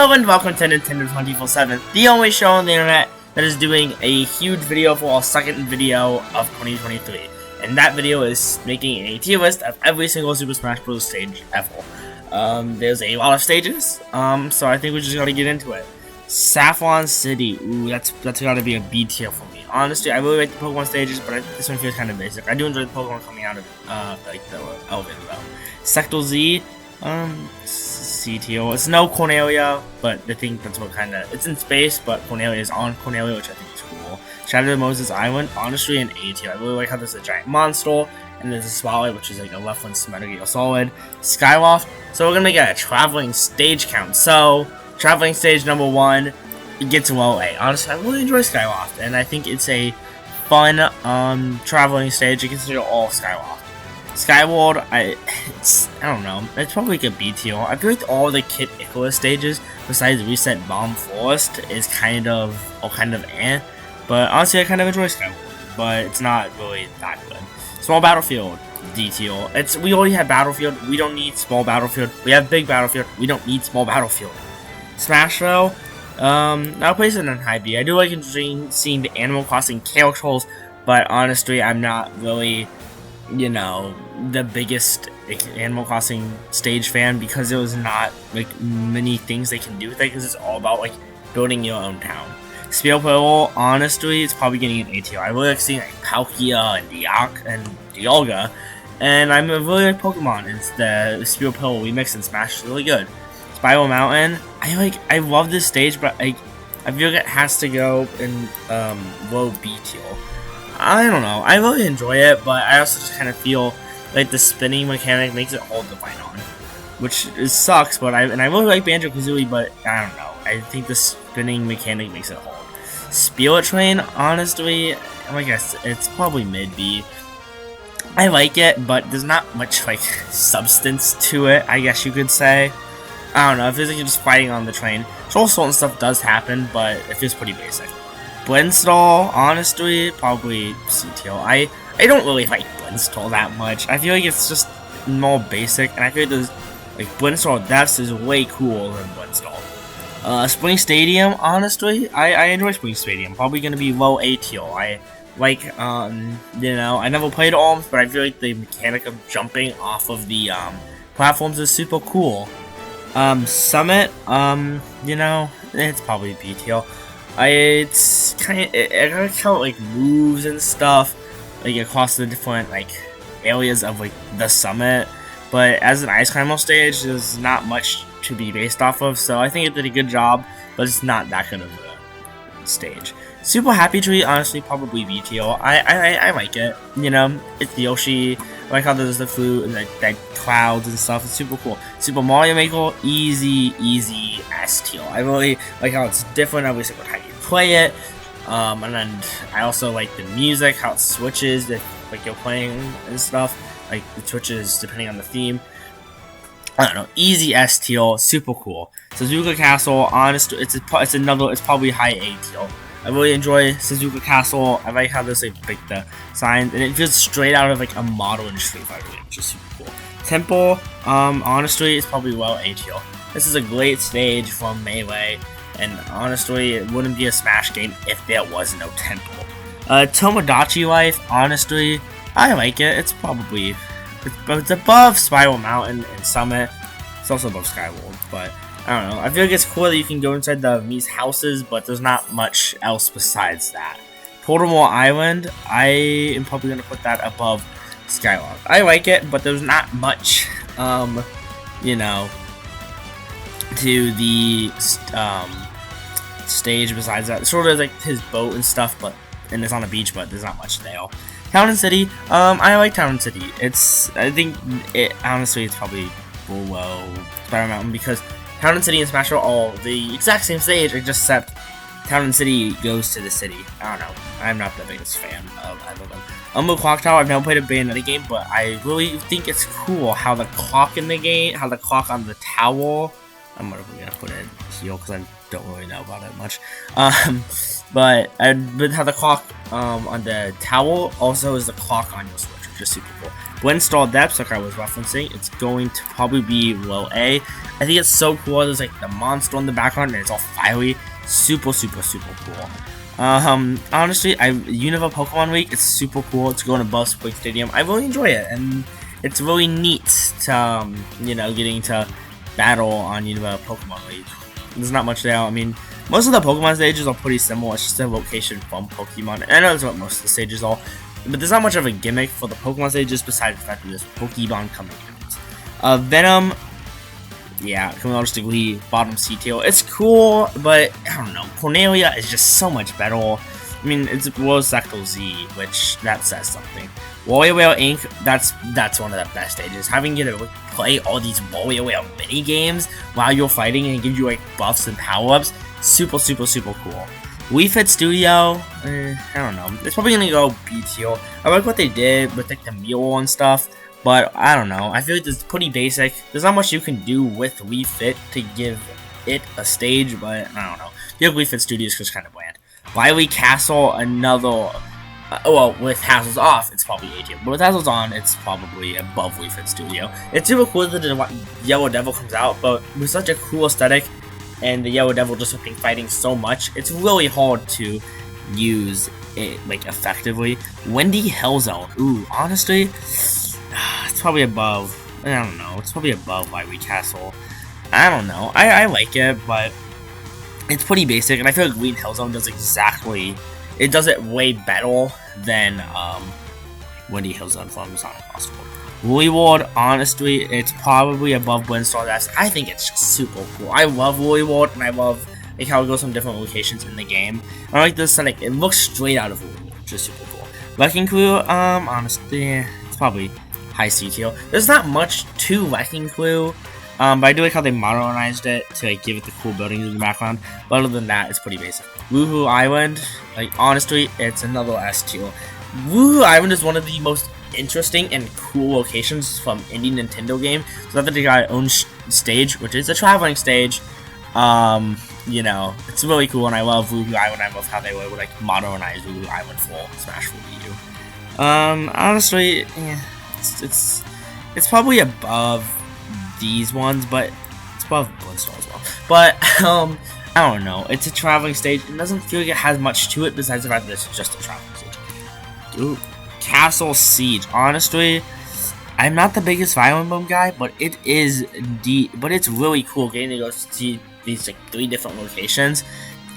Hello and welcome to Nintendo 24/7, the only show on the internet that is doing a huge video for our second video of 2023. And that video is making a tier list of every single Super Smash Bros. Stage ever. There's a lot of stages, so I think we just gotta get into it. Saffron City, ooh, that's gotta be a B tier for me. Honestly, I really like the Pokemon stages, but this one feels kind of basic. I do enjoy the Pokemon coming out of like the elevator though. Sector Z, C tier. It's no Corneria, but I think that's what it's in space, but Corneria is on Corneria, which I think is cool. Shadow of Moses Island, honestly an A tier. I really like how there's a giant monster, and there's a spotlight, which is like a left one Metal Gear Solid. Skyloft, so we're gonna make a traveling stage count. So, traveling stage number 1, it gets low A. Honestly, I really enjoy Skyloft, and I think it's a fun traveling stage. You consider all Skyloft. Skyward, I don't know. It's probably like a B tier. I feel like all the Kid Icarus stages, besides Reset Bomb Forest, is kind of eh. But honestly, I kind of enjoy Skyward, but it's not really that good. Small Battlefield, D tier. We already have Battlefield. We don't need Small Battlefield. We have Big Battlefield. We don't need Small Battlefield. Smashville, I'll place it in high B. I do like seeing the Animal Crossing characters, but honestly, I'm not really, the biggest Animal Crossing stage fan, because there was not like many things they can do with it, because it's all about like building your own town. Spear Pearl, honestly, it's probably getting an A tier. I really like seeing like Palkia and Dialga, and I really like Pokemon. It's the Spear Pearl remix in Smash is really good. Spiral Mountain, I love this stage, but I feel like it has to go in low B tier. I don't know. I really enjoy it, but I also just kind of feel like the spinning mechanic makes it hard to fight on, which sucks. But I really like Banjo-Kazooie, but I don't know. I think the spinning mechanic makes it hard. Spirit Train, honestly, I guess it's probably mid B. I like it, but there's not much like substance to it, I guess you could say. I don't know. It feels like you're just fighting on the train. Troll Salt and stuff does happen, but it feels pretty basic. Blindstall, honestly, probably C tier. I don't really like Blindstall that much. I feel like it's just more basic, and I feel like there's like Blindstall Deaths is way cooler than Blindstall. Spring Stadium, honestly, I enjoy Spring Stadium. Probably gonna be low A tier. I like, I never played ARMS, but I feel like the mechanic of jumping off of the platforms is super cool. Summit, it's probably B tier. I gotta count like moves and stuff like across the different like areas of like the summit, but as an ice climber stage, there's not much to be based off of, so I think it did a good job, but it's not that good of a stage. Super Happy Tree, honestly, probably B tier. I like it. It's Yoshi. I like how there's the flute and the clouds and stuff. It's super cool. Super Mario Maker, easy S tier. I really like how it's different every single time you play it. And then I also like the music, how it switches if like you're playing and stuff. Like it switches depending on the theme. I don't know, easy S tier, super cool. Suzuka Castle, honestly, it's probably high A tier. I really enjoy Suzuka Castle. I like how there's like the signs, and it feels straight out of like a modern Street Fighter game, which is super cool. Temple, honestly, it's probably well A tier. This is a great stage from Melee, and honestly, it wouldn't be a Smash game if there was no Temple. Tomodachi Life, honestly, I like it. It's above Spiral Mountain and Summit. It's also above Skyward, but I don't know. I feel like it's cool that you can go inside the Mii's houses, but there's not much else besides that. Portable Island, I am probably going to put that above Skyward. I like it, but there's not much, to the stage besides that. Sort of like his boat and stuff, and it's on a beach, but there's not much there. Town and City, I like Town and City. Honestly, it's probably below Spiral Mountain, because Town and City and Smash are all the exact same stage, except Town and City goes to the city. I don't know. I'm not the biggest fan of either of them. Clock Tower, I've never played a Bayonetta game, but I really think it's cool how the clock in the game, how the clock on the tower, I'm gonna put it here because I don't really know about it much. But how the clock on the tower also is the clock on your Switch, which is super cool. Windstar Depths, like I was referencing, it's going to probably be low A. I think it's so cool. There's like the monster in the background and it's all fiery. Super cool. Honestly, Unova Pokemon Week, it's super cool. It's going above Spring Stadium. I really enjoy it, and it's really neat to, you know, getting to battle on Unova Pokemon Week. There's not much there. I mean, most of the Pokemon stages are pretty similar. It's just a location from Pokemon. And I know that's what most of the stages are, but there's not much of a gimmick for the Pokemon stages besides the fact that there's Pokemon coming out. Venom, yeah, Communal Degree, bottom C tier. It's cool, but I don't know. Corneria is just so much better. I mean, it's World Sector Z, which that says something. WarioWare Inc., that's one of the best stages. Having you to play all these WarioWare mini games while you're fighting and give you like buffs and power-ups, super cool. Wii Fit Studio, I don't know. It's probably gonna go B tier. I like what they did with like the mural and stuff, but I don't know. I feel like it's pretty basic. There's not much you can do with Wii Fit to give it a stage, but I don't know. The Wii Fit Studio is just kind of bland. Wily Castle, another. Well, with Hassles off, it's probably A tier, but with Hassles on, it's probably above Wii Fit Studio. It's super cool that the Yellow Devil comes out, but with such a cool aesthetic, and the Yellow Devil just been fighting so much, it's really hard to use it like effectively. Wendy Hellzone, ooh, honestly, it's probably above. I don't know. It's probably above Wily Castle. I don't know. I like it, but it's pretty basic, and I feel like Green Hellzone does exactly. It does it way better than Wendy Hellzone from Sonic Crossword. Woolly Ward, honestly, it's probably above Windstar Depths. I think it's just super cool. I love Woolly Ward, and I love like how it goes from different locations in the game. I like this aesthetic. It looks straight out of Woolly Ward, which is super cool. Wrecking Crew, honestly, it's probably high C tier. There's not much to Wrecking Crew, but I do like how they modernized it to like, give it the cool buildings in the background. But other than that, it's pretty basic. Woohoo Island, like honestly, it's another S tier. Woohoo Island is one of the most interesting and cool locations from indie Nintendo game. So that they got their own stage, which is a traveling stage. You know, it's really cool, and I love Woohoo Island. I love how they would like modernize Woohoo Island for Smash for Wii U. Honestly, yeah, it's probably above these ones, but it's above Windstar as well. But I don't know. It's a traveling stage. It doesn't feel like it has much to it besides the fact that it's just a traveling stage. Ooh, Castle Siege. Honestly, I'm not the biggest Fire Emblem guy, but it is it's really cool getting to go see these like 3 different locations,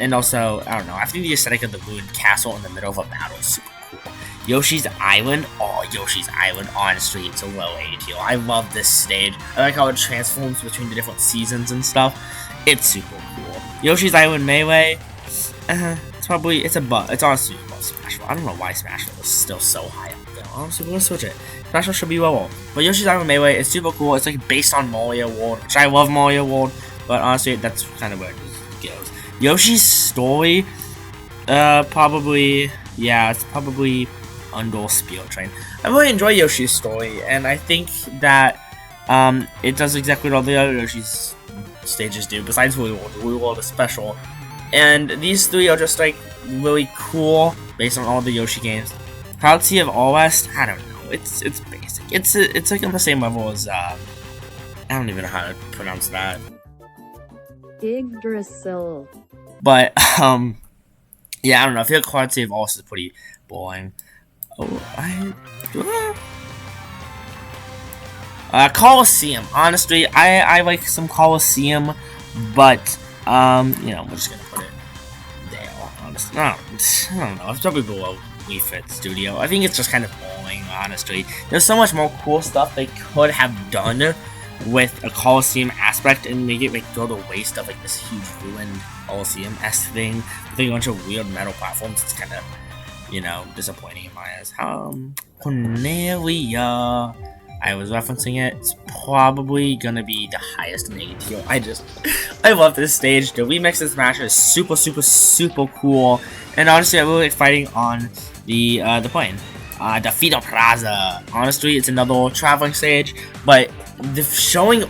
and also I don't know. I think the aesthetic of the ruined castle in the middle of a battle is super cool. Yoshi's Island. Oh, Yoshi's Island. Honestly, it's a low A tier. I love this stage. I like how it transforms between the different seasons and stuff. It's super cool. Yoshi's Island Melee. It's honestly above Smash Bros. I don't know why Smash Bros. Is still so high up there. Honestly, we're gonna switch it. Smash Bros. Should be lower. But Yoshi's Island Melee is super cool. It's like based on Mario World, which I love Mario World. But honestly, that's kind of where it goes. Yoshi's Story. Probably. Yeah, it's probably under Spirit Train. I really enjoy Yoshi's Story, and I think that it does exactly what all the other Yoshi's stages do, besides Woolly World. Woolly World is special. And these 3 are just like really cool based on all the Yoshi games. Proud Sea of All West, I don't know. It's basic. It's like on the same level as I don't even know how to pronounce that. Yggdrasil. But yeah, I don't know. I feel like Proud Sea of All West is pretty boring. Colosseum. Honestly, I like some Colosseum, but you know, we're just gonna put it there. Honestly, I don't know. It's probably below Wii Fit Studio. I think it's just kind of boring. Honestly, there's so much more cool stuff they could have done with a Colosseum aspect and make it like go to waste of like this huge ruined Colosseum-esque thing with like, a bunch of weird metal platforms. It's kind of, you know, disappointing in my eyes. Corneria. I was referencing it. It's probably gonna be the highest in A tier. I love this stage. The remix of Smash is super cool. And honestly, I really like fighting on the plane. Delfino Plaza. Honestly, it's another traveling stage, but showing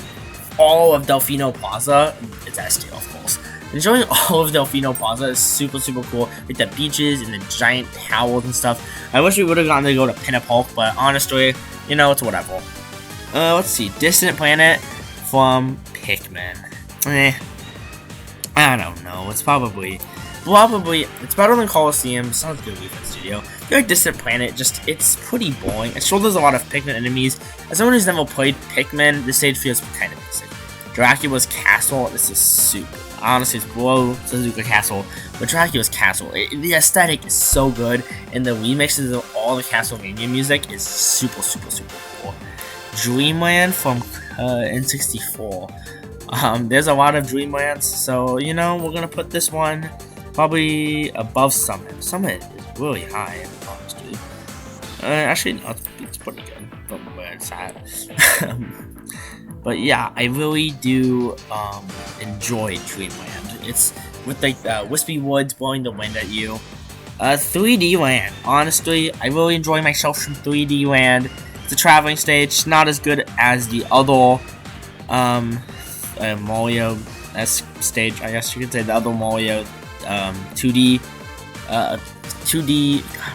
all of Delfino Plaza, it's S tier, of course. And showing all of Delfino Plaza is super cool, with the beaches and the giant towers and stuff. I wish we would have gotten to go to Pinnapolk, but honestly, you know, it's whatever. Let's see, Distant Planet from Pikmin. I don't know. It's probably it's better than Colosseum. Sounds good. We've Studio. I feel like Distant Planet, it's pretty boring. It sure there's a lot of Pikmin enemies. As someone who's never played Pikmin, this stage feels kind of basic. Dracula's Castle. This is super. Honestly, it's below Suzuka Castle, but Dracula's Castle. The aesthetic is so good, and the remixes of all the Castlevania music is super cool. Dreamland from N64. There's a lot of Dreamlands, so you know we're gonna put this one probably above Summit. Summit is really high, honestly. Actually, no, it's pretty good from where it's at. But yeah, I really do enjoy Dreamland. It's with like the wispy woods blowing the wind at you. 3D Land. Honestly, I really enjoy myself from 3D Land. It's a traveling stage, not as good as the other Mario stage. I guess you could say the other Mario 2D.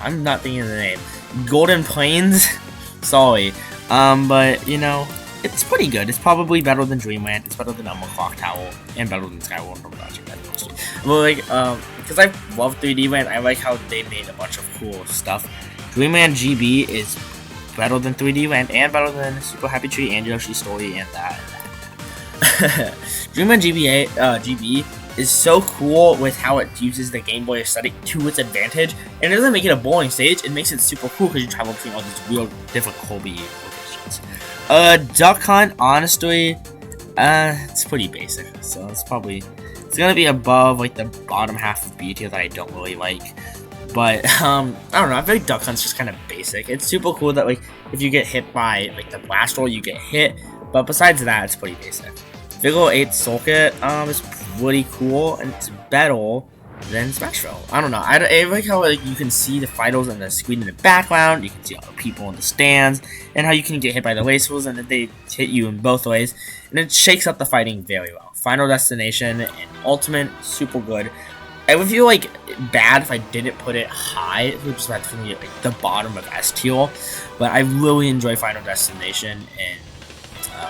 I'm not thinking of the name. Golden Plains. Sorry, but you know. It's pretty good. It's probably better than Dreamland. It's better than Clock Tower, and better than Skyward Project. But like, because I love 3D Land, I like how they made a bunch of cool stuff. Dreamland GB is better than 3D Land, and better than Super Happy Tree and Yoshi's Story, and that. Dreamland GB is so cool with how it uses the Game Boy aesthetic to its advantage, and it doesn't make it a boring stage. It makes it super cool because you travel between all these real different Kirby locations. Duck Hunt, honestly, it's pretty basic, so it's gonna be above like the bottom half of B tier that I don't really like. But I don't know, I feel like Duck Hunt's just kind of basic. It's super cool that like if you get hit by like the blast roll, you get hit, but besides that, it's pretty basic. Vigor 8 Circuit is pretty cool, and it's better than Smashville. I don't know. I like how like you can see the fighters on the screen in the background. You can see all the people in the stands, and how you can get hit by the lasers, and that they hit you in both ways. And it shakes up the fighting very well. Final Destination and Ultimate, super good. I would feel like bad if I didn't put it high, which is like the bottom of S tier. But I really enjoy Final Destination and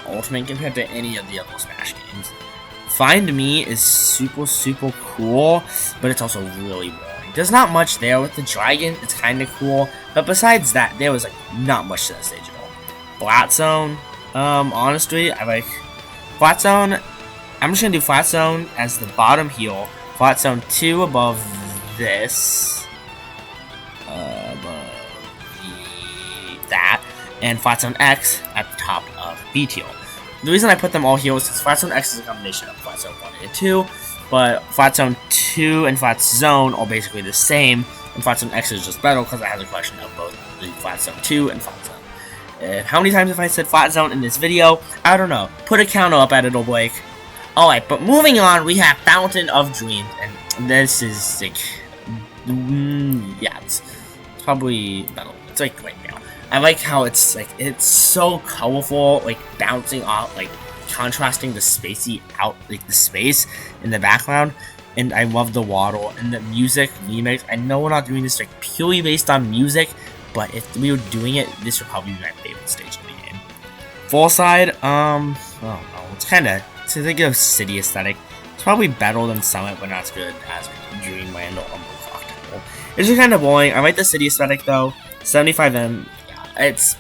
Ultimate compared to any of the other Smash games. Find Me is super cool, but it's also really boring. There's not much there with the dragon. It's kind of cool, but besides that, there was like not much to that stage at all. Flat Zone, honestly, I like Flat Zone. I'm just gonna do Flat Zone as the bottom heel. Flat Zone 2 above this, that, and Flat Zone X at the top of B tier. The reason I put them all here is because Flat Zone X is a combination of Flat Zone 1 and 2, but Flat Zone 2 and Flat Zone are basically the same, and Flat Zone X is just better because I have a collection of both the Flat Zone 2 and Flat Zone. How many times have I said Flat Zone in this video? I don't know. Put a counter up at it, or Blake. Alright, but moving on, we have Fountain of Dreams, and this is like, yeah, it's probably better. It's like right now. I like how it's so colorful, like bouncing off, like contrasting the spacey out, like the space in the background, and I love the water and the music remix. I know we're not doing this like purely based on music, but if we were doing it, this would probably be my favorite stage in the game. Full Side, I don't know, it's kind of, it's like a city aesthetic. It's probably better than Summit, but not as good as Dreamland or Clock Tower. It's just kind of boring. I like the city aesthetic though. 75M. It's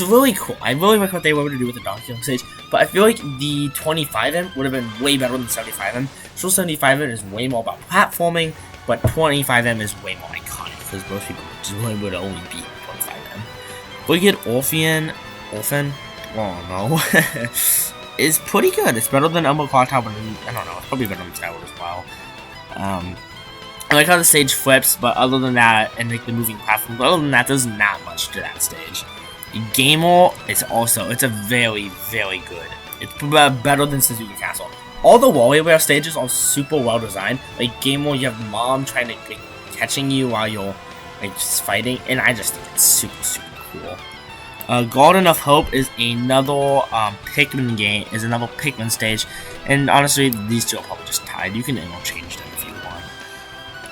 really cool. I really like what they were able to do with the Donkey Kong stage, but I feel like the 25M would have been way better than 75M. So 75M is way more about platforming, but 25M is way more iconic because most people just really would only beat 25M. We get Orphan, oh no, is pretty good. It's better than Clock Tower, but I don't know. It's probably better than Skyward as well. I like how the stage flips, but other than that, and like the moving platform, but other than that, there's not much to that stage. Gamer, it's a very good. It's better than Suzuki Castle. All the WarioWare stages are super well designed. Like Gamer, you have Mom trying to like, catching you while you're like just fighting, and I just think it's super cool. Garden of Hope is another Pikmin game, is another Pikmin stage, and honestly, these two are probably just tied. You can interchange them if you want.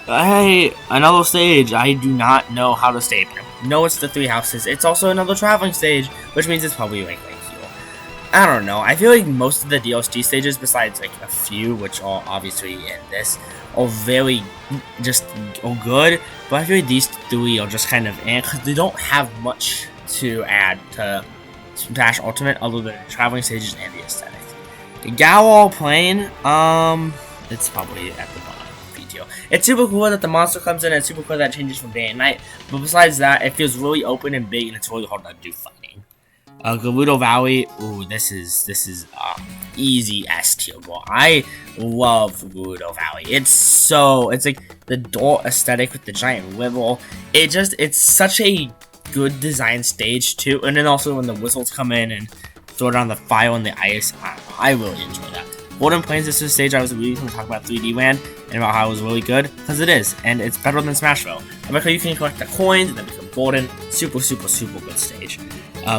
Hey, another stage. I do not know how to state. No, it's the 3 houses. It's also another traveling stage, which means it's probably like here. I don't know. I feel like most of the DLC stages, besides like a few, which are obviously in this, are very just good. But I feel like these 3 are just kind of because they don't have much to add to Smash Ultimate other than the traveling stages and the aesthetic. The Galwall Plain, it's probably at the bottom. It's super cool that the monster comes in, and it's super cool that it changes from day and night, but besides that, it feels really open and big, and it's really hard to do fighting. Gerudo Valley, ooh, this is easy S tier, bro. I love Gerudo Valley. It's like the door aesthetic with the giant wibble. It's such a good design stage too, and then also when the whistles come in and throw down the fire and the ice, I really enjoy that. Golden Plains, this is a stage I was really going to talk about 3D Land and about how it was really good, because it is, and it's better than Smashville. I like how you can collect the coins and then become golden. Super good stage.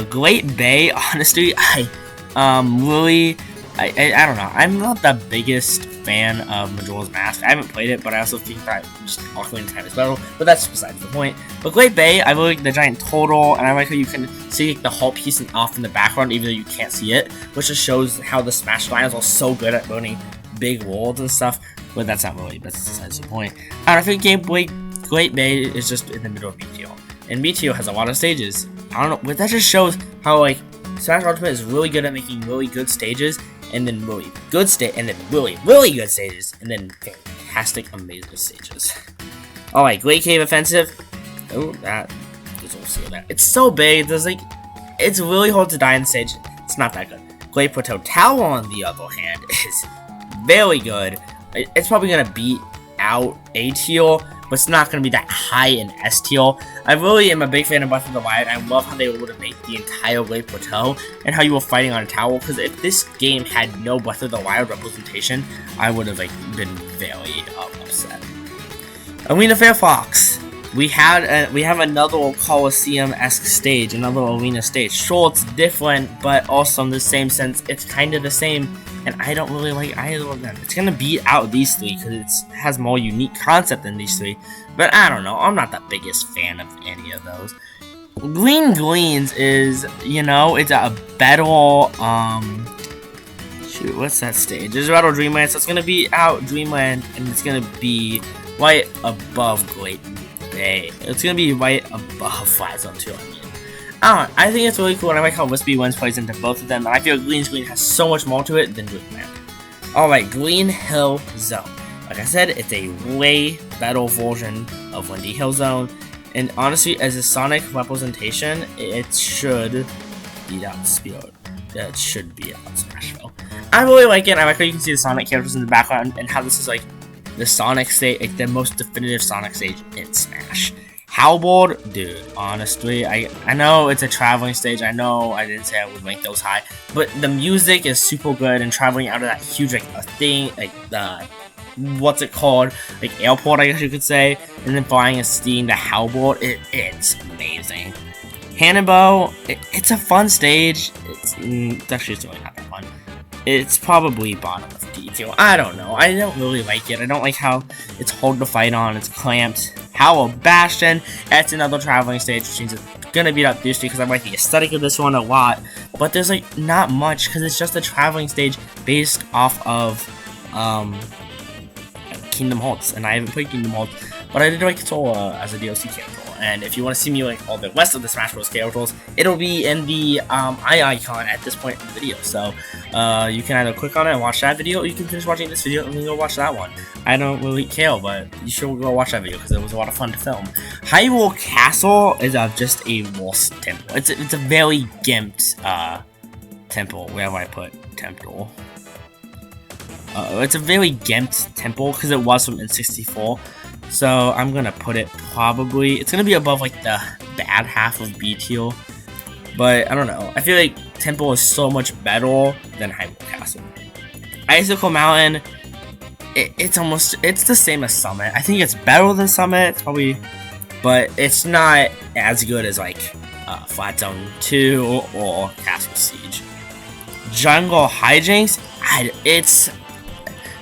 Great Bay, honestly, I don't know. I'm not the biggest fan of Majora's Mask. I haven't played it, but I also think that just Ocarina of Time is better, but that's besides the point. But Great Bay, I really like the giant turtle, and I like how you can see the whole piece off in the background, even though you can't see it, which just shows how the Smash Lions are so good at building big worlds and stuff, but that's besides the point. And I think Great Bay is just in the middle of Meteor, and Meteor has a lot of stages. I don't know, but that just shows how, like, Smash Ultimate is really good at making really good stages, and then really good really good stages, and then fantastic, amazing stages. Alright, Great Cave Offensive. Oh, that is also that. It's so big, it's really hard to die in the stage. It's not that good. Great Plateau Tower, on the other hand, is very good. It's probably gonna beat out A tier, but it's not gonna be that high in S tier. I really am a big fan of Breath of the Wild. I love how they were able to make the entire Great Plateau and how you were fighting on a tower. Because if this game had no Breath of the Wild representation, I would have been very upset. Arena Fair Fox. We have another Coliseum-esque stage, another arena stage. Sure, it's different, but also in the same sense, it's kind of the same. And I don't really like either of them. It's gonna beat out these 3 because it has more unique concept than these 3. But I don't know. I'm not the biggest fan of any of those. Green Greens is, it's a battle. Shoot, what's that stage? There's Battle Dreamland, so it's gonna be out Dreamland, and it's gonna be right above Great Bay. It's gonna be right above Flat Zone 2. I think it's really cool, and I like how Wispy Winds plays into both of them, and I feel like Green has so much more to it than Dreamland. Alright, Green Hill Zone. Like I said, it's a way better version of Windy Hill Zone, and honestly, as a Sonic representation, it should beat out Spirit. It should beat out Smashville. I really like it. I like how you can see the Sonic characters in the background, and how this is like the Sonic stage, like the most definitive Sonic stage in Smash. Halland, dude, honestly, I know it's a traveling stage. I know I didn't say I would rank those high, but the music is super good, and traveling out of that huge thing, the what's it called, airport, I guess you could say, and then flying and seeing the Halland, it's amazing. Hannibal, it's a fun stage. It's actually really not that fun. It's probably bottom of D tier. I don't know. I don't really like it. I don't like how it's hard to fight on. It's clamped. Howl Bastion. That's another traveling stage, which means it's gonna beat up Deuce because I like the aesthetic of this one a lot. But there's not much because it's just a traveling stage based off of Kingdom Hearts, and I haven't played Kingdom Hearts, but I did like Sora as a DLC character. And if you want to see me all the rest of the Smash Bros. Characters, it'll be in the eye icon at this point in the video. So you can either click on it and watch that video, or you can finish watching this video and then go watch that one. I don't really care, but you should go watch that video because it was a lot of fun to film. Hyrule Castle is just a worse temple. It's a very gimped temple. Where have I put temple? It's a very gimped temple because it was from N64. So I'm gonna put it probably, it's gonna be above the bad half of B tier, but I don't know. I feel like Temple is so much better than Hyrule Castle. Icicle Mountain, it's the same as Summit. I think it's better than Summit, probably, but it's not as good as Flat Zone 2 or Castle Siege. Jungle Hijinks,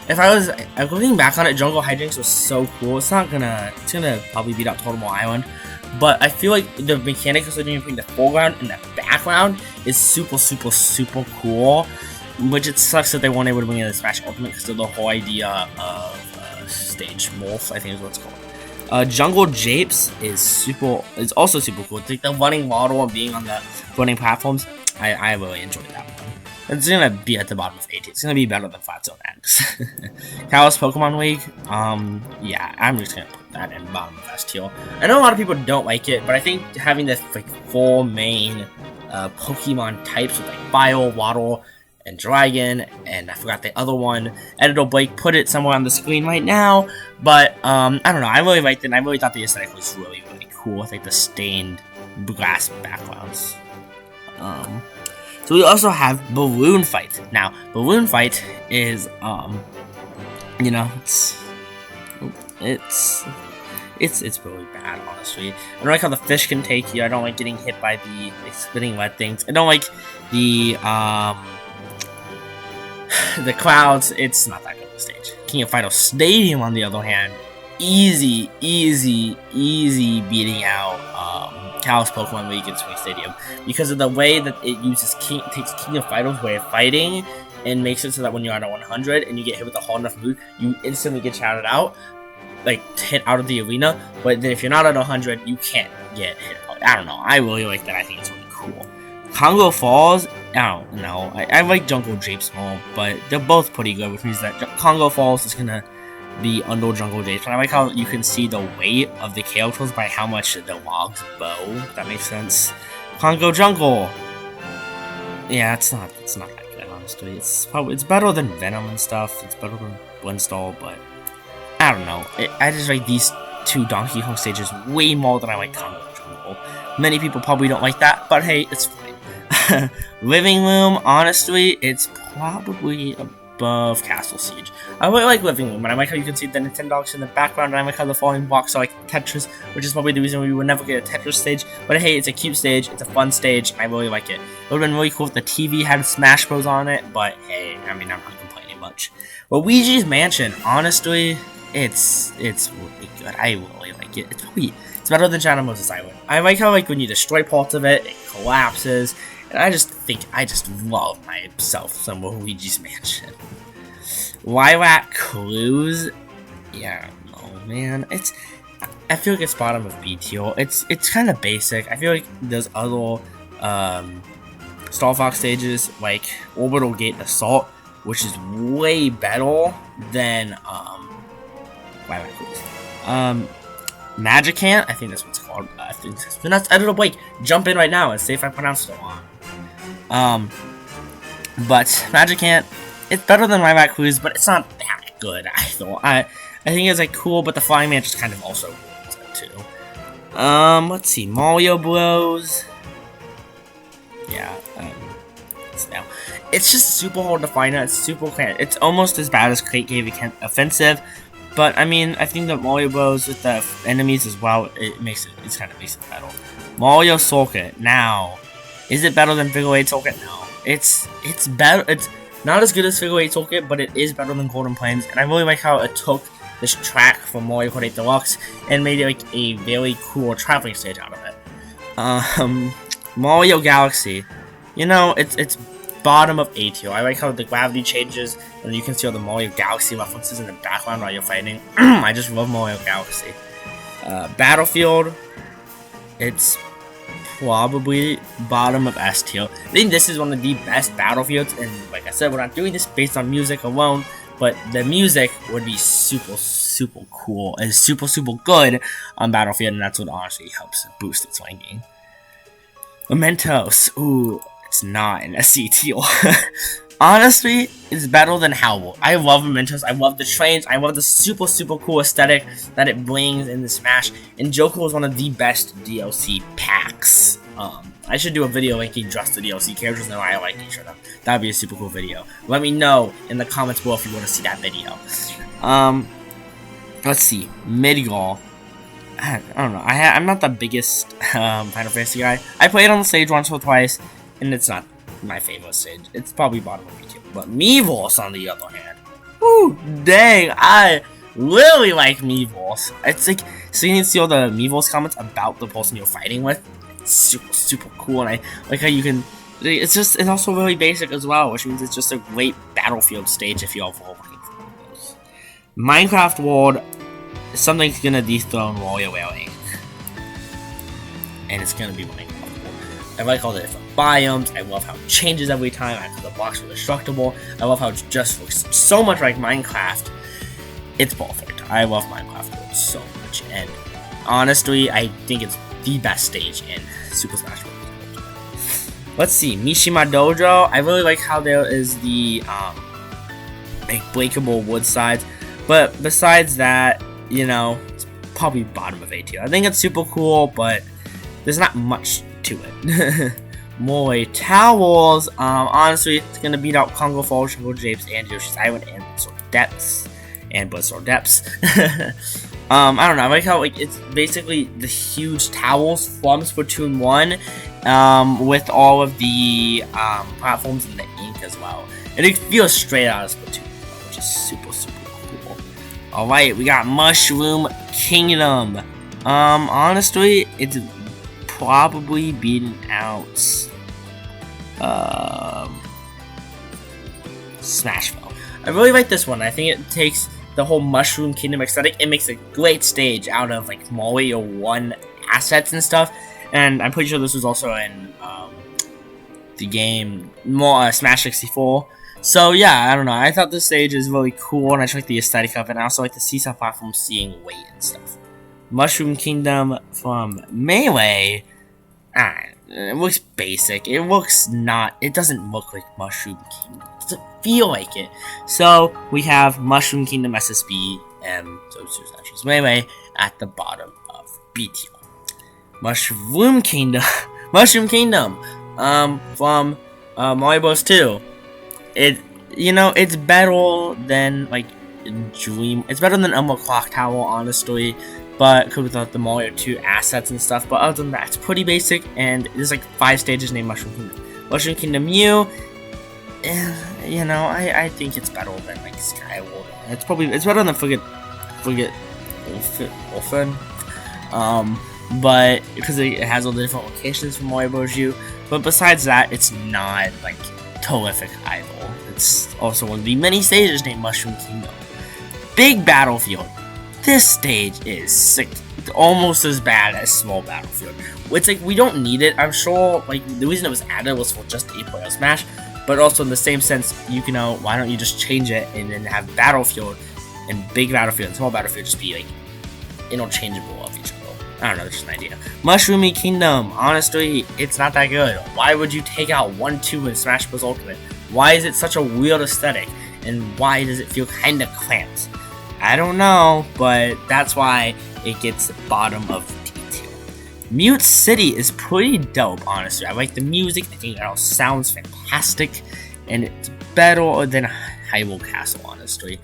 if I was looking back on it, Jungle Hijinks was so cool. It's gonna probably beat out Total Island, but I feel like the mechanic of switching between the foreground and the background is super cool. Which it sucks that they weren't able to bring in the Smash Ultimate because of the whole idea of stage morph, I think is what it's called. Jungle Japes is also super cool. It's like the running model and being on the running platforms. I really enjoyed that one. It's gonna be at the bottom of 80. It's gonna be better than Flat Zone X. Kalos Pokemon League. Yeah, I'm just gonna put that in bottom of S tier. I know a lot of people don't like it, but I think having the like 4 main Pokemon types with like Fire, Waddle, and Dragon, and I forgot the other one. Editor Blake put it somewhere on the screen right now, but I don't know. I really liked it. And I really thought the aesthetic was really cool with like the stained glass backgrounds. So we also have Balloon Fight. Now, Balloon Fight is you know, it's really bad, honestly. I don't like how the fish can take you. I don't like getting hit by the spinning wet things. I don't like the clouds. It's not that good of a stage. King of Final Stadium, on the other hand, easy beating out Kalos Pokemon League and Swing Stadium because of the way that it takes King of Fighters' way of fighting and makes it so that when you're at a 100 and you get hit with a hard enough move, you instantly get shouted out, like hit out of the arena. But then if you're not at 100, you can't get hit. I don't know. I really like that. I think it's really cool. Congo Falls, I don't know. I like Jungle Japes more, but they're both pretty good, which means that Congo Falls is gonna be under Jungle Japes. And I like how you can see the weight of the characters by how much the logs bow. If that makes sense. Congo Jungle. Yeah, it's not that good, honestly. It's better than Venom and stuff. It's better than Windstorm, but I don't know. I just like these 2 Donkey Kong stages way more than I like Congo Jungle. Many people probably don't like that, but hey, it's fine. Living Room, honestly, it's probably above Castle Siege. I really like Living Room, and I like how you can see the Nintendogs in the background, and I like how the falling blocks are like Tetris, which is probably the reason we would never get a Tetris stage. But hey, it's a cute stage, it's a fun stage, I really like it. It would have been really cool if the TV had Smash Bros on it, but hey, I mean, I'm not complaining much. Luigi's Mansion, honestly, it's really good. I really like it. It's better than Shadow Moses Island. I like how when you destroy parts of it, it collapses. And I just love myself some Luigi's Mansion. Lilac Cruise? Yeah, no, man. I feel like it's bottom of B tier. It's kind of basic. I feel like there's other Star Fox stages like Orbital Gate Assault, which is way better than Lilac Cruise. Magicant, I think that's what it's called. I think that's Editor Blake. Jump in right now and see if I pronounced it wrong. But Magicant, it's better than Lilac Cruise, but it's not that good. I think it's like cool, but the Flying Man just kind of also ruins it too. Let's see, Mario Bros. Yeah, it's just super hard to find out. It's super clear. It's almost as bad as Crate Cave Offensive. But I mean, I think that Mario Bros with the enemies as well, it kind of makes it better. Mario Circuit. Now, is it better than Figure 8 Circuit? No. It's better. It's not as good as Figure 8 Circuit, but it is better than Golden Plains. And I really like how it took this track from Mario Kart 8 Deluxe and made it like a very cool traveling stage out of it. Mario Galaxy. You know, it's bottom of A tier. I like how the gravity changes and you can see all the Mario Galaxy references in the background while you're fighting. I just love Mario Galaxy. Battlefield, it's probably bottom of S tier. I think this is one of the best Battlefields, and like I said, we're not doing this based on music alone, but the music would be super cool and super good on Battlefield, and that's what honestly helps boost its ranking. Mementos, ooh, it's not an SC tier. Honestly, it's better than Howell. I love Mementos. I love the trains. I love the super cool aesthetic that it brings in the Smash. And Joker is one of the best DLC packs. I should do a video linking just the DLC characters and why I like each of them. That would be a super cool video. Let me know in the comments below if you want to see that video. Let's see. Midgar. I don't know. I'm not the biggest Final Fantasy guy. I played on the stage once or twice, and it's not my favorite stage. It's probably bottom of me too. But Miiverse, on the other hand, Woo, dang, I really like Meevils. It's like, so you can see all the Meevils comments about the person you're fighting with. It's super, super cool, and I like how you can, it's also really basic as well, which means it's just a great battlefield stage if you're all looking for those. Minecraft World, something's gonna dethrone Warrior Wailing. And it's gonna be Minecraft World. I like all the different biomes, I love how it changes every time, I think the blocks are destructible, I love how it just looks so much like Minecraft. It's perfect. I love Minecraft World so much, and honestly, I think it's the best stage in Super Smash Bros. Let's see, Mishima Dojo. I really like how there is the like breakable wood sides, but besides that, you know, it's probably bottom of A tier. I think it's super cool, but there's not much to it. More Towels. Honestly, it's gonna beat out Congo Falls, Jungle Japes, and Yoshi's Island, and Blizzard Depths, and Blizzard Depths. I don't know. I like how like it's basically the huge towels from Splatoon 1, with all of the platforms and the ink as well, and it feels straight out of Splatoon, which is super, super cool. All right, we got Mushroom Kingdom. Honestly, it's probably beaten out Smashville. I really like this one. I think it takes the whole Mushroom Kingdom aesthetic. It makes a great stage out of like Mario 1 assets and stuff. And I'm pretty sure this was also in the game Smash 64. So yeah, I don't know. I thought this stage is really cool, and I just like the aesthetic of it. And I also like the seesaw platform, seeing weight and stuff. Mushroom Kingdom from Melee. It looks basic. It looks not. It doesn't look like Mushroom Kingdom. It doesn't feel like it. So we have Mushroom Kingdom SSB and those Melee at the bottom of B tier. Mushroom Kingdom. Mushroom Kingdom. From Mario Bros. 2. It's better than like Dream. It's better than Elmo Clock Tower, honestly. But because without the Mario 2 assets and stuff. But other than that, it's pretty basic. And there's like 5 stages named Mushroom Kingdom. Mushroom Kingdom U. I think it's better than like Skyward. It's better than Forget Orphan. But because it has all the different locations from Mario Bros. U. But besides that, it's not like terrific either. It's also one of the many stages named Mushroom Kingdom. Big Battlefield. This stage is sick. It's almost as bad as Small Battlefield. It's like we don't need it. I'm sure like the reason it was added was for just 8-player Smash. But also in the same sense, why don't you just change it and then have Battlefield and Big Battlefield and Small Battlefield just be like interchangeable of each other. I don't know, that's just an idea. Mushroomy Kingdom, honestly, it's not that good. Why would you take out 1-2 in Smash Bros. Ultimate? Why is it such a weird aesthetic? And why does it feel kinda cramped? I don't know, but that's why it gets bottom of D tier. Mute City is pretty dope, honestly. I like the music, I think it all sounds fantastic, and it's better than Hyrule Castle, honestly.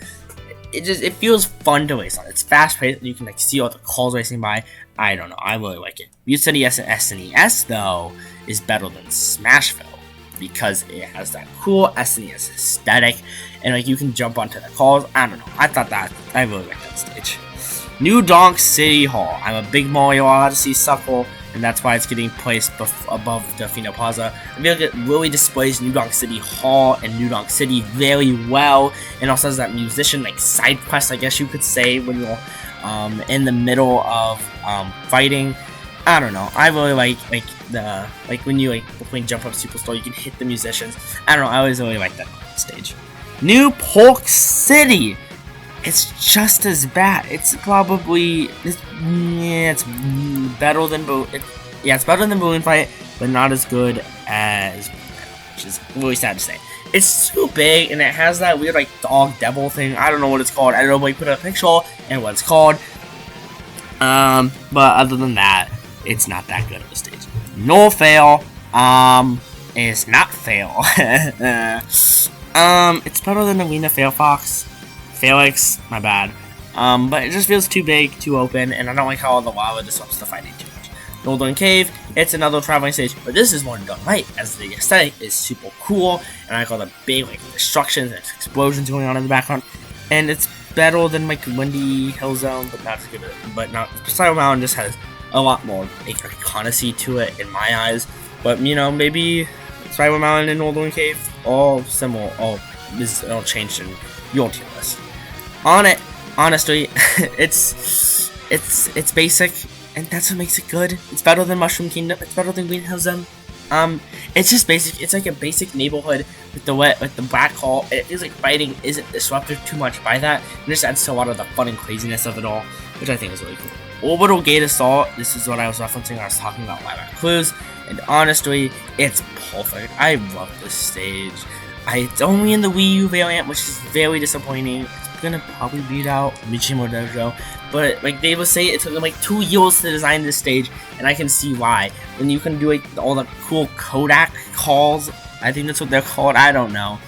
It feels fun to race on. It's fast paced, you can like see all the cars racing by. I don't know, I really like it. Mute City SNES though is better than Smashville because it has that cool SNES aesthetic, and like you can jump onto the cars. I don't know, I really like that stage. New Donk City Hall. I'm a big Mario Odyssey sucker, and that's why it's getting placed above Delfino Plaza. I feel like it really displays New Donk City Hall and New Donk City very well, and also has that musician like side quest, I guess you could say, when you're in the middle of fighting. I don't know. I really like when you playing Jump Up Superstar, you can hit the musicians. I don't know. I always really like that stage. New Pork City. It's just as bad. It's better than it's better than Balloon Fight, but not as good as, which is really sad to say. It's too big, and it has that weird like dog devil thing. I don't know what it's called. I don't know, but you put a picture and what it's called. But other than that, it's not that good of a stage. No fail. It's not fail. It's better than Arena Felix, my bad. But it just feels too big, too open, and I don't like how all the lava disrupts the fighting too much. Northern Cave, it's another traveling stage, but this is one done right, as the aesthetic is super cool, and I like all the big like destructions and explosions going on in the background. and it's better than like Windy Hill Zone, but not as good. But not Spiral Mountain just has a lot more like iconicity to it in my eyes. But you know, maybe Spiral Mountain and Northern Cave all similar, all changed in your tier list. Honestly, it's basic, and that's what makes it good. It's better than Mushroom Kingdom. It's better than Green Hill Zone. It's just basic. It's like a basic neighborhood with the black hole. It feels like fighting isn't disrupted too much by that, and just adds to a lot of the fun and craziness of it all, which I think is really cool. Orbital Gate Assault. This is what I was referencing when I was talking about Live Clues, and honestly, it's perfect. I love this stage. It's only in the Wii U variant, which is very disappointing. It's gonna probably beat out Miitomo Dojo, but like they will say, it took them like 2 years to design this stage, and I can see why. When you can do like all the cool Kodak calls, I think that's what they're called. I don't know.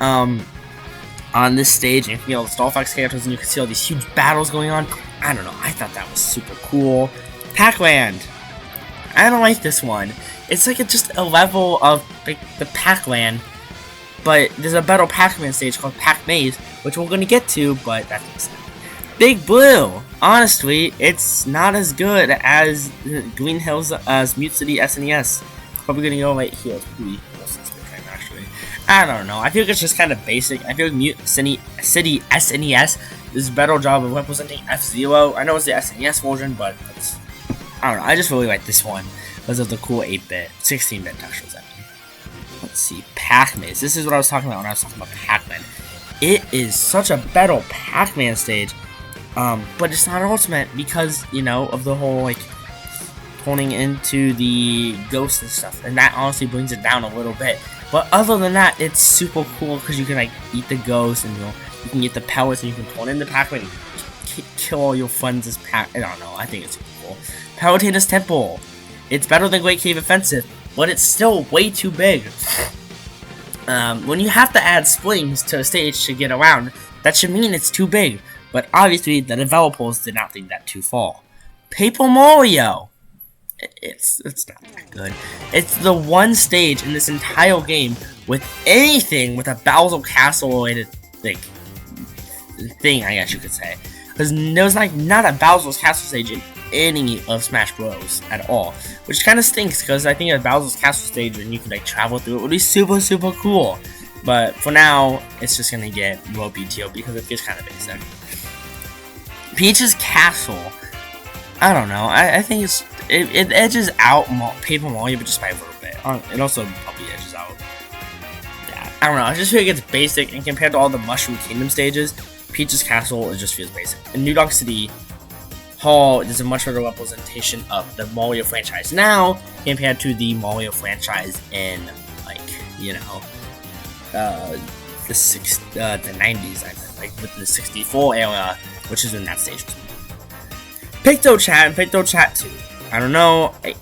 On this stage, and you can get all the Star Fox characters, and you can see all these huge battles going on. I don't know. I thought that was super cool. Pac-Land. I don't like this one. It's like just a level of like the Pac-Land. But there's a better Pac-Man stage called Pac-Maze, which we're gonna get to, but that's insane. Big Blue! Honestly, it's not as good as Green Hills as Mute City SNES. Probably gonna go right here. Actually, I don't know. I feel like it's just kind of basic. I feel like Mute City SNES does a better job of representing F-Zero. I know it's the SNES version, but I don't know. I just really like this one because of the cool 8-bit, 16-bit textures. Let's see, Pac-Man. This is what I was talking about when I was talking about Pac-Man. It is such a better Pac-Man stage, but it's not ultimate because, you know, of the whole, like, turning into the ghosts and stuff, and that honestly brings it down a little bit. But other than that, it's super cool because you can, like, eat the ghosts, and, you know, you can get the pellets, and you can turn into Pac-Man and kill all your friends as I don't know, I think it's super cool. Palutena's Temple. It's better than Great Cave Offensive, but it's still way too big. When you have to add springs to a stage to get around, that should mean it's too big. But obviously, the developers did not think that too far. Paper Mario! It's not that good. It's the one stage in this entire game with anything with a Bowser Castle related thing, I guess you could say. Because there's like not a Bowser's Castle stage in any of Smash Bros. At all, which kind of stinks because I think a Bowser's Castle stage and you can like travel through it would be super cool. But for now, it's just gonna get low BTO because it gets kind of basic. Peach's Castle. I don't know. I think it edges out Paper Mario, but just by a little bit. It also probably edges out. Yeah, I don't know. I just feel like it's basic, and compared to all the Mushroom Kingdom stages, Peach's Castle, it just feels basic. In New Donk City Hall, there's a much better representation of the Mario franchise now compared to the Mario franchise in, like, you know, the 90s, I think, like with the 64 era, which is when that stage was made. PictoChat and PictoChat 2. I don't know. I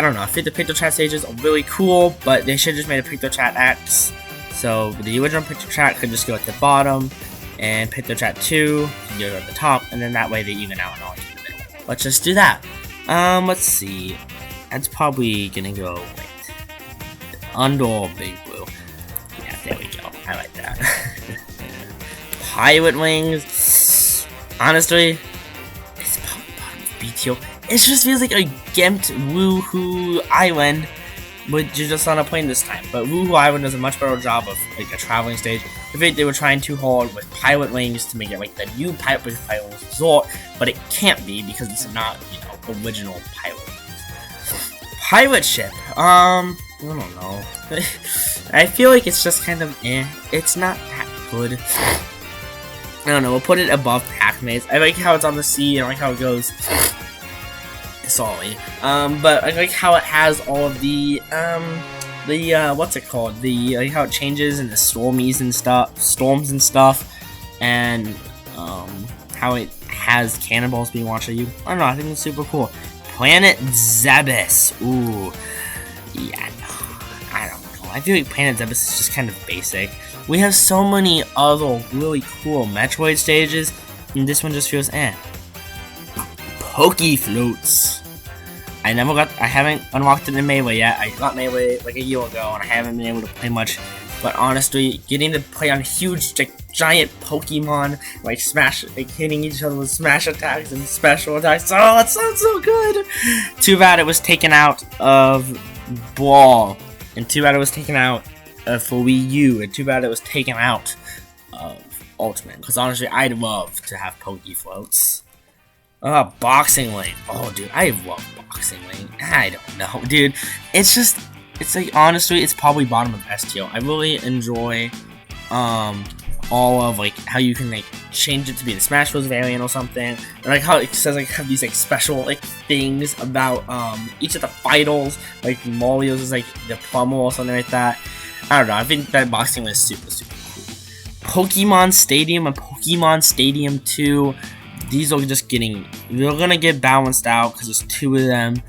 don't know. I think the PictoChat stages are really cool, but they should have just made a PictoChat X. So the original PictoChat could just go at the bottom, and PictoChat 2 can go at the top, and then that way they even out and all in the middle. Let's just do that. Let's see. That's probably gonna go under Big Blue. Yeah, there we go. I like that. Pirate Wings. Honestly, it's probably bottom of BTO. It just feels like a gimped Woohoo Island, but you're just on a plane this time. But Woohoo Island does a much better job of like a traveling stage. I think they were trying too hard with Pilot Wings to make it like the new Pilot Wings Resort, but it can't be because it's not, you know, original Pilot Wings. Pirate Ship. I don't know. I feel like it's just kind of It's not that good. I don't know. We'll put it above Pac-Maze. I like how it's on the sea. I like how it goes. Sorry. But I like how it has all of the what's it called? Like how it changes and the storms and stuff, and how it has cannonballs being launched at you. I don't know. I think it's super cool. Planet Zebes. Ooh, yeah. I don't know. I feel like Planet Zebes is just kind of basic. We have so many other really cool Metroid stages, and this one just feels Poke Floats. I haven't unlocked it in Melee yet. I got Melee like a year ago, and I haven't been able to play much but honestly, getting to play on huge, like, giant Pokemon, like hitting each other with smash attacks and special attacks. Oh, that sounds so good. Too bad it was taken out of Brawl, and too bad it was taken out for Wii U, and too bad it was taken out of Ultimate. Because honestly, I'd love to have Poke Floats. Boxing Link. Oh, dude, I love Boxing Link. I don't know, dude. It's like, honestly, it's probably bottom of STO. I really enjoy, all of, like, how you can, like, change it to be the Smash Bros. Variant or something. And, like, how it says, like, have these, like, special, like, things about, each of the finals. Like, Mario's is, like, the Pummel or something like that. I don't know. I think that Boxing was super, super cool. Pokemon Stadium and Pokemon Stadium 2. These are just they're gonna get balanced out because there's 2 of them.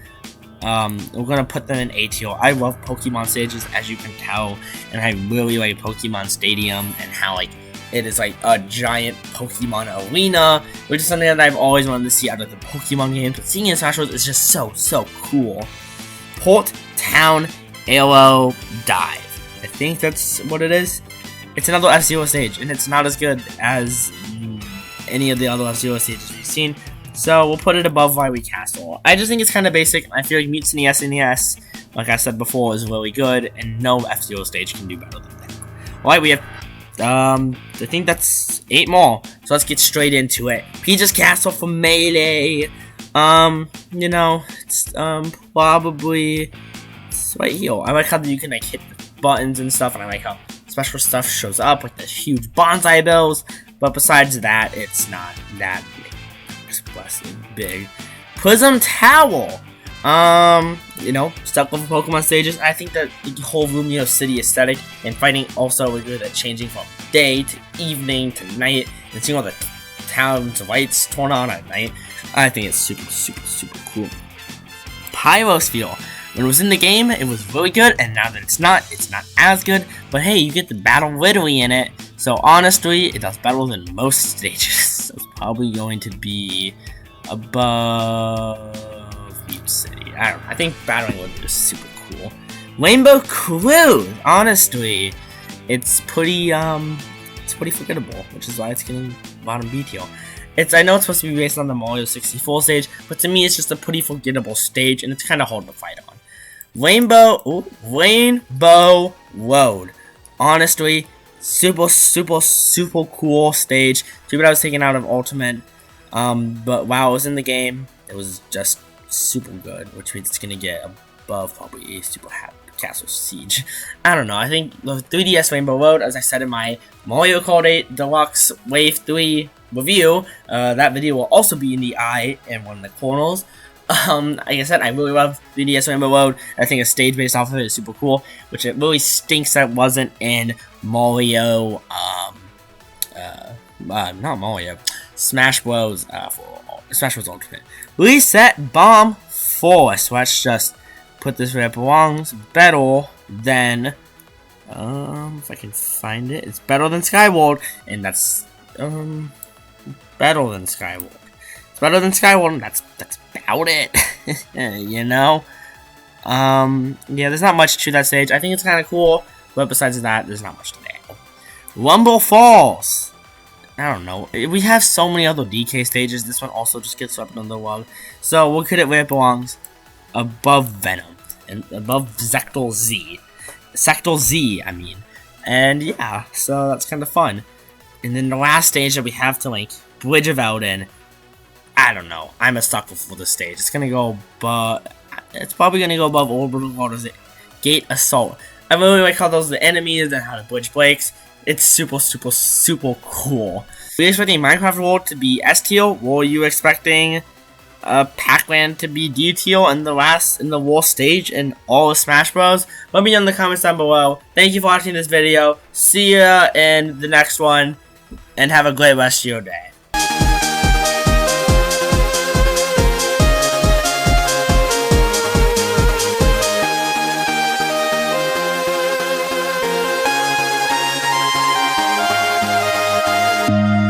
We're gonna put them in ATO. I love Pokemon stages, as you can tell, and I really like Pokemon Stadium and how, like, it is like a giant Pokemon arena, which is something that I've always wanted to see out of the Pokemon games. But seeing it in Smash Bros. Is just so cool. Port Town Aero Dive. I think that's what it is. It's another F-Zero stage, and it's not as good as any of the other F-Zero stages we've seen. So we'll put it above Wily Castle. I just think it's kind of basic. I feel like Mutes in the SNES, like I said before, is really good, and no F-Zero stage can do better than that. Alright, we have, I think that's 8 more. So let's get straight into it. Peach's Castle for Melee. You know, it's, probably, it's right here. I like how you can, like, hit the buttons and stuff, and I like how special stuff shows up, like the huge bonsai bills. But besides that, it's not that big. Prism Tower. You know, stuck with Pokemon stages. I think that the whole Lumio City aesthetic and fighting also we're good at changing from day to evening to night and seeing all the town's lights torn on at night. I think it's super cool. Pyrosphere. When it was in the game, it was really good, and now that it's not as good. But hey, you get the Battle Ridley in it, so honestly, it does better than most stages. So it's probably going to be above Mute City. I don't know. I think Battling Ridley is super cool. Rainbow Cruise. Honestly, it's pretty forgettable, which is why it's getting bottom B tier. I know it's supposed to be based on the Mario 64 stage, but to me, it's just a pretty forgettable stage, and it's kind of hard to fight on. Rainbow Road. Honestly, super cool stage. Too bad I was taken out of Ultimate. But while it was in the game, it was just super good, which means it's gonna get above probably a Super Castle Siege. I don't know. I think the 3DS Rainbow Road, as I said in my Mario Kart 8 Deluxe Wave 3 review, that video will also be in the eye and one of the corners. Like I said, I really love 3DS Rainbow Road. I think a stage based off of it is super cool, which it really stinks that it wasn't in Mario, not Mario, Smash Bros. Smash Bros. Ultimate. Reset Bomb Force. Let's just put this where it belongs. Better than, if I can find it, it's better than Skyward, and that's, better than Skyward. It's better than Skyward, and that's about it. You know? Yeah, there's not much to that stage. I think it's kind of cool, but besides that, there's not much to that. Rumble Falls. I don't know. We have so many other DK stages. This one also just gets swept under the rug. So we'll put it where it belongs. Above Venom. And above Sector Z. Sector Z, I mean. And yeah, so that's kind of fun. And then the last stage that we have to link, Bridge of Elden. I don't know. I'm a sucker for this stage. It's gonna go, but it's probably gonna go above Orbital. What is it? Gate Assault. I really like how those are the enemies and how the bridge breaks. It's super cool. Were you expecting Minecraft World to be S tier? Were you expecting Pac-Man to be D tier in the worst stage in all of Smash Bros? Let me know in the comments down below. Thank you for watching this video. See ya in the next one, and have a great rest of your day.